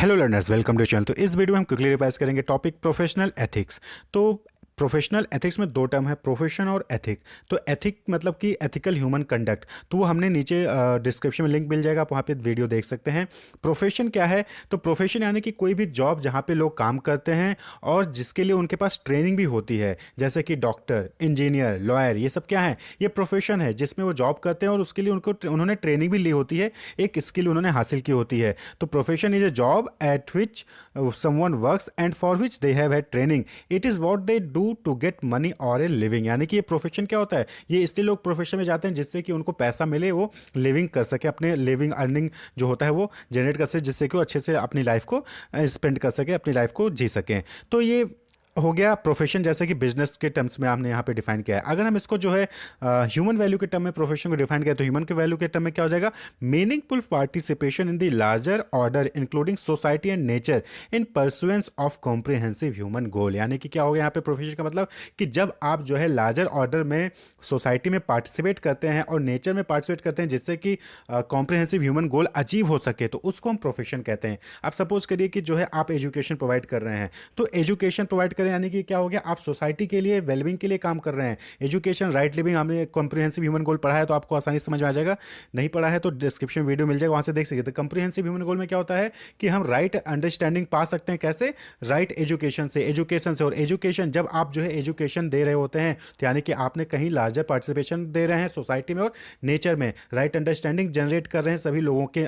Hello learners, welcome to channel. तो इस video में हम क्विकली रिवाइज करेंगे टॉपिक प्रोफेशनल एथिक्स। तो प्रोफेशनल एथिक्स में दो टर्म है, प्रोफेशन और एथिक। तो एथिक मतलब कि एथिकल ह्यूमन कंडक्ट, तो वो हमने नीचे डिस्क्रिप्शन में लिंक मिल जाएगा, आप वहाँ पे वीडियो देख सकते हैं। प्रोफेशन क्या है? तो प्रोफेशन यानी कि कोई भी जॉब जहाँ पे लोग काम करते हैं और जिसके लिए उनके पास ट्रेनिंग भी होती है, जैसे कि डॉक्टर, इंजीनियर, लॉयर, ये सब क्या है? ये प्रोफेशन है जिसमें वो जॉब करते हैं और उसके लिए उन्होंने ट्रेनिंग भी ली होती है, एक स्किल उन्होंने हासिल की होती है। तो profession is a job at which someone works and for which they have had training. It is what they do to get money और ए लिविंग। यानी कि ये प्रोफेशन क्या होता है? ये इसलिए लोग प्रोफेशन में जाते हैं जिससे कि उनको पैसा मिले, वो लिविंग कर सके, अपने लिविंग अर्निंग जो होता है वो जनरेट कर सके, जिससे कि वो अच्छे से अपनी लाइफ को स्पेंड कर सके, अपनी लाइफ को जी सकें। तो ये हो गया प्रोफेशन, जैसे कि बिजनेस के टर्म्स में हमने यहाँ पे डिफाइन किया है। अगर हम इसको जो है ह्यूमन वैल्यू के टर्म में प्रोफेशन को डिफाइन किया, तो ह्यूमन के वैल्यू के टर्म में क्या हो जाएगा? Meaningful participation in the larger order including society and nature in pursuance of comprehensive human goal. यानी कि क्या हो गया यहाँ पे प्रोफेशन का मतलब कि जब आप जो है लार्जर ऑर्डर में, सोसाइटी में पार्टिसिपेट करते हैं और नेचर में पार्टिसिपेट करते हैं जिससे कि कॉम्प्रिहेंसिव ह्यूमन गोल अचीव हो सके, तो उसको हम प्रोफेशन कहते हैं। अब सपोज करिए कि जो है आप एजुकेशन प्रोवाइड कर रहे हैं, तो एजुकेशन प्रोवाइड करें यानी कि क्या हो गया? आप सोसाइटी के लिए, वेलबिंग के लिए काम कर रहे हैं। एजुकेशन, राइट लिविंग, हमने कॉम्प्रिहेंसिव ह्यूमन गोल पढ़ा है तो आपको आसानी से समझ में आ जाएगा। नहीं पढ़ा है तो डिस्क्रिप्शन वीडियो मिल जाएगा, वहां से देख सकते। तो कॉम्प्रिहेंसिव ह्यूमन गोल में क्या होता है कि हम राइट अंडरस्टैंडिंग पा सकते हैं। कैसे? राइट एजुकेशन से, एजुकेशन से। और एजुकेशन, जब आप जो है एजुकेशन दे रहे होते हैं तो यानी कि आपने कहीं लार्जर पार्टिसिपेशन दे रहे हैं सोसाइटी में और नेचर में, राइट अंडरस्टैंडिंग जनरेट कर रहे हैं सभी लोगों के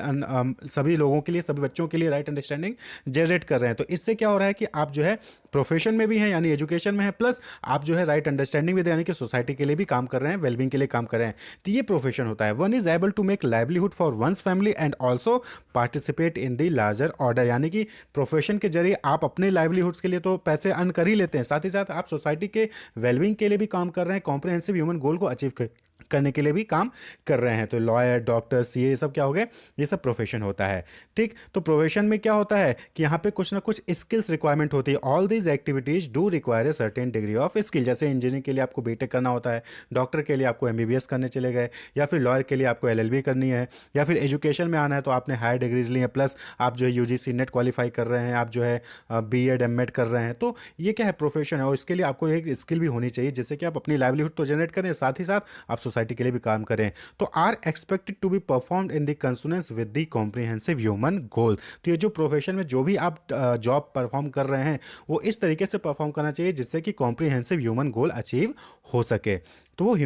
सभी लोगों के लिए, सभी बच्चों के लिए राइट अंडरस्टैंडिंग जनरेट कर रहे हैं। तो इससे क्या हो रहा है कि आप जो है प्रोफेशन में भी हैं, यानी एजुकेशन में है, प्लस आप जो है राइट अंडरस्टैंडिंग भी दे, यानी कि सोसाइटी के लिए भी काम कर रहे हैं, वेलबिंग के लिए काम कर रहे हैं। तो ये प्रोफेशन होता है। One is able to make livelihood for one's family and also participate in the larger order. यानी कि प्रोफेशन के जरिए आप अपने लाइवलीहुड्स के लिए तो पैसे अर्न कर ही लेते हैं, साथ ही साथ आप सोसाइटी के वेलबिंग के लिए भी काम कर रहे हैं, कॉम्प्रिहेंसिव ह्यूमन गोल को अचीव करने के लिए भी काम कर रहे हैं। तो लॉयर, डॉक्टर्स, ये सब क्या हो गए? ये सब प्रोफेशन होता है। ठीक, तो प्रोफेशन में क्या होता है कि यहाँ पे कुछ ना कुछ स्किल्स रिक्वायरमेंट होती है। All these activities do require a certain degree of skill. जैसे इंजीनियरिंग के लिए आपको बीटेक करना होता है, डॉक्टर के लिए आपको एमबीबीएस करने चले गए, या फिर लॉयर के लिए आपको एलएलबी करनी है, या फिर एजुकेशन में आना है तो आपने हायर डिग्रीज ली है, प्लस आप जो है यूजीसी नेट क्वालिफाई कर रहे हैं, आप जो है बीएड एमएड कर रहे हैं। तो ये क्या है? प्रोफेशन है, और इसके लिए आपको एक स्किल भी होनी चाहिए जिससे कि आप अपनी लाइवलीहुड तो जनरेट करें, साथ ही साथ आप सोसाइटी के लिए भी काम करें। तो are expected to be performed in the consonance with the comprehensive human goal. तो ये जो प्रोफेशन में जो भी आप जॉब परफॉर्म कर रहे हैं वो इस तरीके से परफॉर्म करना चाहिए जिससे कि कॉम्प्रिहेंसिव ह्यूमन गोल अचीव हो सके। तो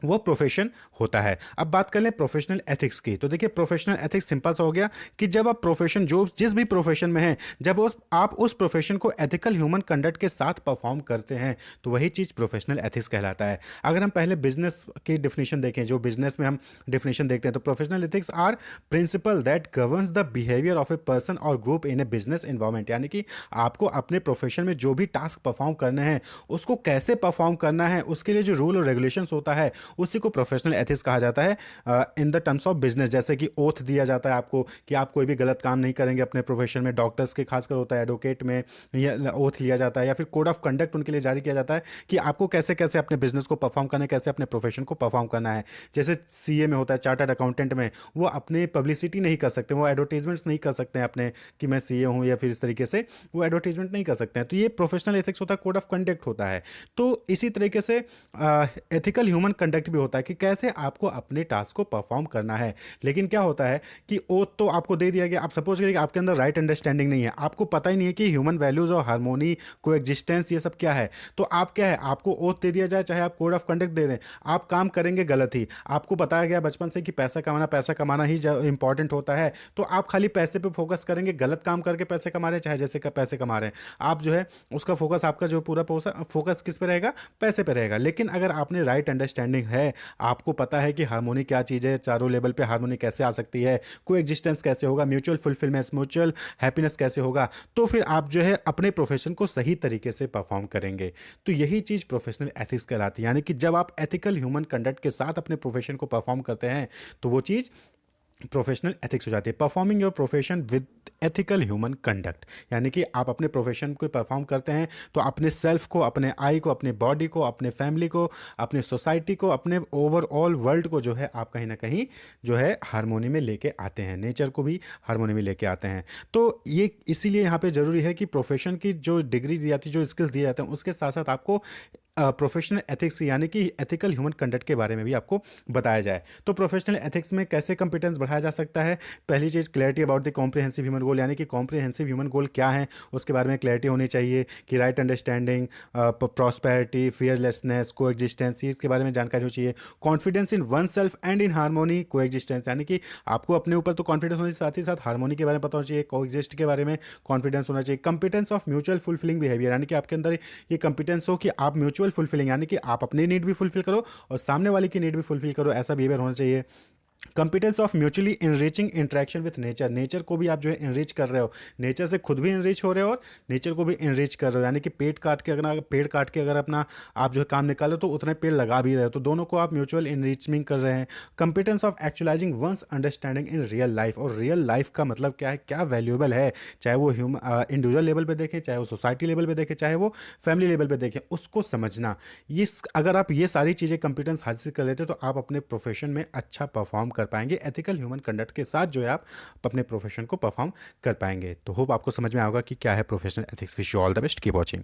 वो प्रोफेशन होता है। अब बात कर लें प्रोफेशनल एथिक्स की। तो देखिए, प्रोफेशनल एथिक्स सिंपल सा हो गया कि जब आप प्रोफेशन, जो जिस भी प्रोफेशन में हैं, जब आप उस प्रोफेशन को एथिकल ह्यूमन कंडक्ट के साथ परफॉर्म करते हैं तो वही चीज़ प्रोफेशनल एथिक्स कहलाता है। अगर हम पहले बिजनेस की डिफिनेशन देखें, जो बिजनेस में हम डिफिनेशन देखते हैं, तो professional ethics are principle that governs the behaviour of a person or group in a business environment. यानी कि आपको अपने प्रोफेशन में जो भी टास्क परफॉर्म करने हैं उसको कैसे परफॉर्म करना है, उसके लिए जो रूल और रेगुलेशंस होता है उसी को प्रोफेशनल एथिक्स कहा जाता है in the terms of business. जैसे कि ओथ दिया जाता है आपको कि आप कोई भी गलत काम नहीं करेंगे अपने प्रोफेशन में। डॉक्टर्स के खासकर होता है, एडवोकेट में ये ओथ लिया जाता है, या फिर कोड ऑफ कंडक्ट उनके लिए जारी किया जाता है कि आपको कैसे कैसे अपने बिजनेस को परफॉर्म करना है, कैसे अपने प्रोफेशन को परफॉर्म करना है। जैसे सीए में होता है, चार्टर्ड अकाउंटेंट में, वो अपने पब्लिसिटी नहीं कर सकते, वो एडवर्टीजमेंट्स नहीं कर सकते हैं अपने कि मैं सीए हूँ, या फिर इस तरीके से वो एडवर्टीजमेंट नहीं कर सकते हैं। तो ये प्रोफेशनल एथिक्स होता है, कोड ऑफ कंडक्ट होता है। तो इसी तरीके से एथिकल ह्यूमन कंडक्ट भी होता है कि कैसे आपको अपने टास्क को परफॉर्म करना है। लेकिन क्या होता है कि ओथ तो आपको दे दिया गया, आप सपोज करिए कि आपके अंदर राइट अंडरस्टैंडिंग नहीं है, आपको पता ही नहीं है कि ह्यूमन वैल्यूज और हार्मोनी, को एग्जिस्टेंस, ये सब क्या है। तो आप क्या है, आपको ओथ दे दिया जाए, चाहे आप कोड ऑफ कंडक्ट दे दें, आप काम करेंगे गलत ही। आपको बताया गया बचपन से कि पैसा कमाना ही इंपॉर्टेंट होता है, तो आप खाली पैसे पे फोकस करेंगे, गलत काम करके पैसे कमा रहे हैं, चाहे जैसे का पैसे कमा रहे हैं, आप जो है उसका फोकस, आपका जो पूरा फोकस किस पे रहेगा? पैसे पे रहेगा। लेकिन अगर आपने राइट अंडरस्टैंडिंग है, आपको पता है कि हार्मोनी क्या चीज़ है, चारों लेवल पे हार्मोनी कैसे आ सकती है, कोई एग्जिस्टेंस कैसे होगा, म्यूचुअल फुलफिलमेंट, म्यूचुअल हैप्पीनेस कैसे होगा, तो फिर आप जो है अपने प्रोफेशन को सही तरीके से परफॉर्म करेंगे। तो यही चीज़ प्रोफेशनल एथिक्स कहलाती है। यानी कि जब आप एथिकल ह्यूमन कंडक्ट के साथ अपने प्रोफेशन को परफॉर्म करते हैं तो वो चीज़ प्रोफेशनल एथिक्स हो जाती है, performing your profession with ethical human conduct. यानी कि आप अपने प्रोफेशन को परफॉर्म करते हैं तो अपने सेल्फ को, अपने आई को, अपने बॉडी को, अपने फैमिली को, अपने सोसाइटी को, अपने ओवरऑल वर्ल्ड को जो है आप कहीं ना कहीं जो है हारमोनी में लेके आते हैं, नेचर को भी हारमोनी में लेके आते हैं। तो ये इसीलिए यहाँ पे ज़रूरी है कि प्रोफेशन की जो डिग्री दी जाती है, जो स्किल्स दिए जाते हैं, उसके साथ साथ आपको प्रोफेशनल एथिक्स यानी कि एथिकल ह्यूमन कंडक्ट के बारे में भी आपको बताया जाए। तो प्रोफेशनल एथिक्स में कैसे कंपिटेंस बढ़ाया जा सकता है? पहली चीज़, clarity about the comprehensive human goal, यानी कि कॉम्प्रिहेंसिव ह्यूमन गोल क्या है उसके बारे में क्लैरिटी होनी चाहिए। कि राइट अंडरस्टैंडिंग, प्रॉस्पेरिटी, फियरलेसनेस, को एग्जिस्टेंस, इसके बारे में जानकारी होनी चाहिए। Confidence in one self and in harmony को एग्जिस्टेंस, यानी कि आपको अपने ऊपर तो कॉन्फिडेंस होने के साथ ही साथ हारमोनी के बारे में पता होना चाहिए, को एग्जिस्ट के बारे में कॉन्फिडेंस होना चाहिए। Competence of mutual fulfilling behaviour, यानी कि आपके अंदर ये कंपिटेंस हो कि आप म्यूचुअल फुलफिलिंग, यानी कि आप अपनी नीड भी फुलफिल करो और सामने वाले की नीड भी फुलफिल करो, ऐसा बिहेवियर होना चाहिए। Competence of mutually enriching interaction with nature, nature को भी आप जो है इनरिच कर रहे हो, नेचर से खुद भी इनरिच हो रहे हो और नेचर को भी इनरिच कर रहे हो। यानी कि पेड़ काट के अगर अपना आप जो है काम निकालो तो उतने पेड़ लगा भी रहे हो, तो दोनों को आप म्यूचुअल इनरिचमेंट कर रहे हैं। Competence of actualising one's understanding in real life, और रियल लाइफ का मतलब क्या है, क्या वैल्यूएबल है, चाहे वो इंडिविजुअल लेवल पे देखें, चाहे वो सोसाइटी लेवल पे देखें, चाहे वो फैमिली लेवल पे देखें, उसको समझना। ये अगर आप ये सारी चीज़ें कंपिटेंस हासिल कर लेते हो तो आप अपने प्रोफेशन में अच्छा परफॉर्म कर पाएंगे, एथिकल ह्यूमन कंडक्ट के साथ जो है आप अपने प्रोफेशन को परफॉर्म कर पाएंगे। तो होप आपको समझ में आएगा कि क्या है professional ethics. Wish you all the best, keep watching.